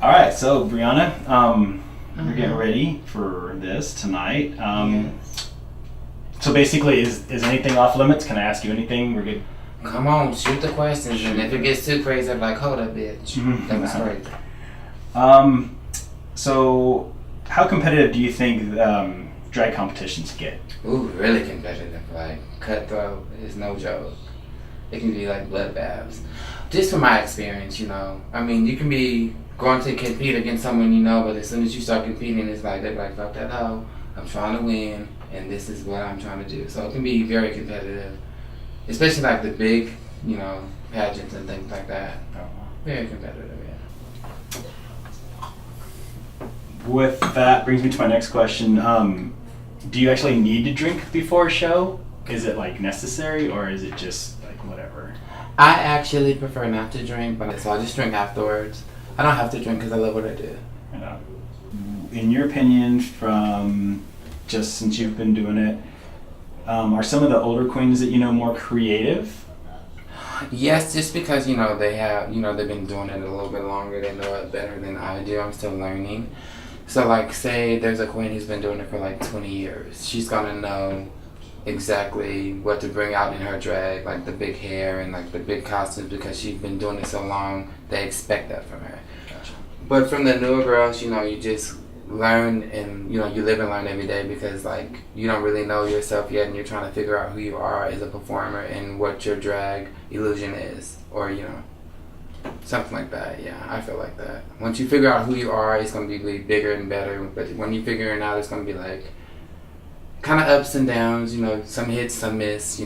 All right, so Brianna, we're getting ready for this tonight. Yes. So basically, is anything off limits? Can I ask you anything? We're good. Come on, shoot the questions, and if it gets too crazy, I'm like, hold up, bitch. That was crazy. So how competitive do you think drag competitions get? Ooh, really competitive. Like, cutthroat is no joke. It can be like bloodbaths. Just from my experience, I mean, you can be going to compete against someone but as soon as you start competing, it's like, they're like, fuck that hoe. I'm trying to win, and this is what I'm trying to do. So it can be very competitive. Especially like the big, pageants and things like that. Very competitive, yeah. With that brings me to my next question. Do you actually need to drink before a show? Is it like necessary, or is it just like whatever? I actually prefer not to drink, so I just drink afterwards. I don't have to drink because I love what I do. In your opinion, from just since you've been doing it, are some of the older queens that you know more creative? Yes, just because they have they've been doing it a little bit longer. They know it better than I do. I'm still learning. So like, say there's a queen who's been doing it for like 20 years. She's gonna know exactly what to bring out in her drag, like the big hair and like the big costumes, because she's been doing it so long. They expect that from her. Gotcha. But from the newer girls, you just learn, and you live and learn every day, because like you don't really know yourself yet, and you're trying to figure out who you are as a performer and what your drag illusion is, or something like that. Yeah, I feel like that. Once you figure out who you are, it's gonna be bigger and better. But when you figure it out, it's gonna be like kind of ups and downs. Some hits, some miss.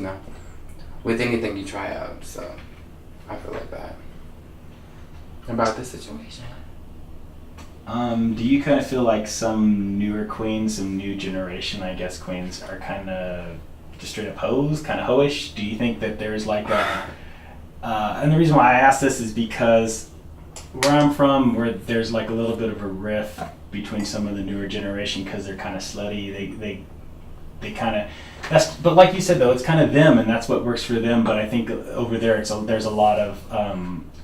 With anything you try out. So I feel like that about this situation. Do you kind of feel like some newer queens, some new generation, I guess, queens are kind of just straight up hoes, kind of hoish? Do you think that there's like a... and the reason why I ask this is because where I'm from, where there's like a little bit of a rift between some of the newer generation, because they're kind of slutty. They kind of... But like you said, though, it's kind of them, and that's what works for them. But I think over there, there's a lot of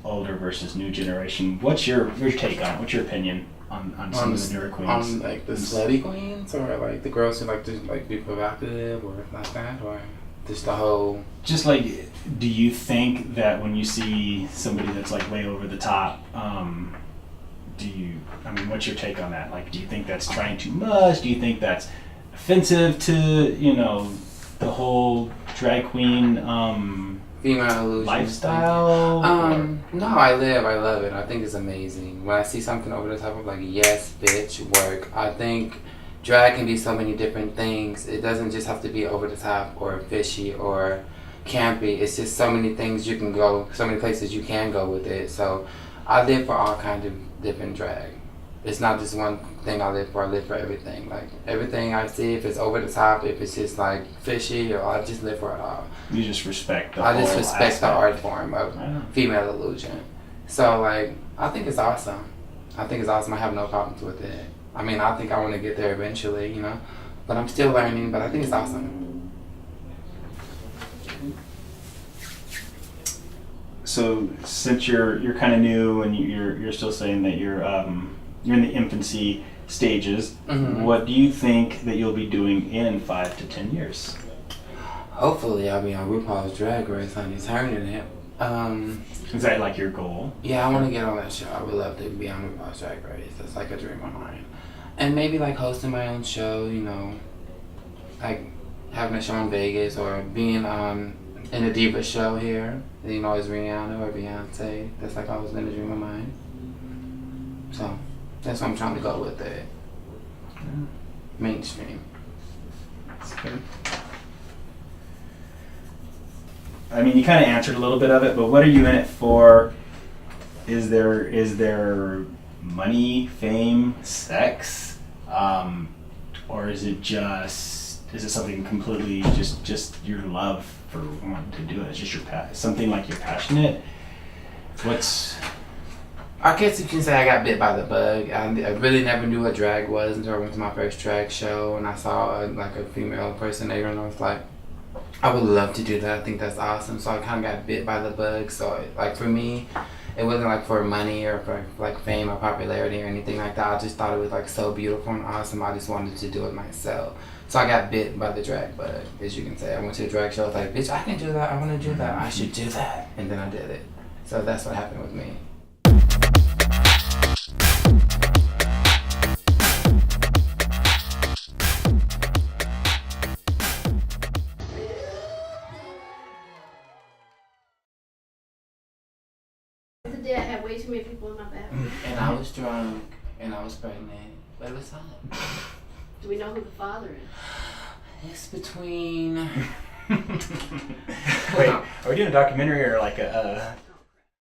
older versus new generation. What's your take on it? What's your opinion on some of the newer queens? On like the slutty queens, or like the girls who like to like be provocative, or like that, or just the whole... Just like, do you think that when you see somebody that's like way over the top, what's your take on that? Like, do you think that's trying too much? Do you think that's offensive to, the whole drag queen female illusion lifestyle? No, I love it. I think it's amazing. When I see something over the top, I'm like, yes, bitch, work. I think drag can be so many different things. It doesn't just have to be over the top or fishy or campy. It's just so many things you can go, so many places you can go with it. So I live for all kinds of different drag. It's not just one thing I live for everything. Like, everything I see, if it's over the top, if it's just like fishy, or I just live for it all. You just respect the I just whole respect aspect. the art form of female illusion. So like, I think it's awesome. I have no problems with it. I mean, I think I want to get there eventually, but I'm still learning, but I think it's awesome. So since you're kind of new, and you're still saying that you're in the infancy stages, what do you think that you'll be doing in 5 to 10 years? Hopefully I'll be on RuPaul's Drag Race, honey, turning it. Is that like your goal? Yeah, I want to get on that show. I would love to be on RuPaul's Drag Race. That's like a dream of mine. And maybe like hosting my own show, like having a show in Vegas, or being in a diva show here, as Rihanna or Beyonce. That's like always been a dream of mine. So that's what I'm trying to go with it. Mainstream. That's good. I mean, you kind of answered a little bit of it, but what are you in it for? Is there money, fame, sex, or is it something completely just your love for wanting to do it? It's just something like you're passionate. I guess you can say I got bit by the bug. I really never knew what drag was until I went to my first drag show, and I saw a female impersonator, and I was like, I would love to do that. I think that's awesome. So I kind of got bit by the bug. So like, for me, It wasn't like for money or for like fame or popularity or anything like that. I just thought it was like so beautiful and awesome. I just wanted to do it myself. So I got bit by the drag bug, as you can say. I went to a drag show. I was like, bitch, I can do that. I want to do that. I should do that. And then I did it. So that's what happened with me. The day I had way too many people in my bathroom. And I was drunk and I was pregnant. But it was fine. Do we know who the father is? It's between... Wait, are we doing a documentary or like a